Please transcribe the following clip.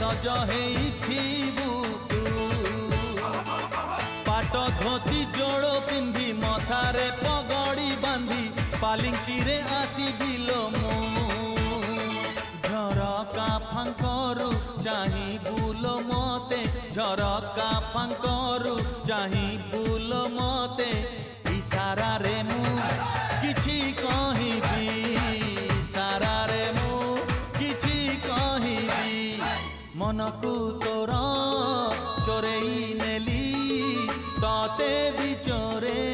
सज हेइथिबु तू पाट धोती जोड़ो पिंधि मथारे पगड़ी बांधी पालिंकी रे आसीबिलो मु झरका फांकरू चाही बुलो मते झरका फांकरू चाही बुलो मते इशारा रे मु किछि कहिबी इशारा रे मु किछि कहिबी मनकू तोर चोरेई नेली तते भी चोरे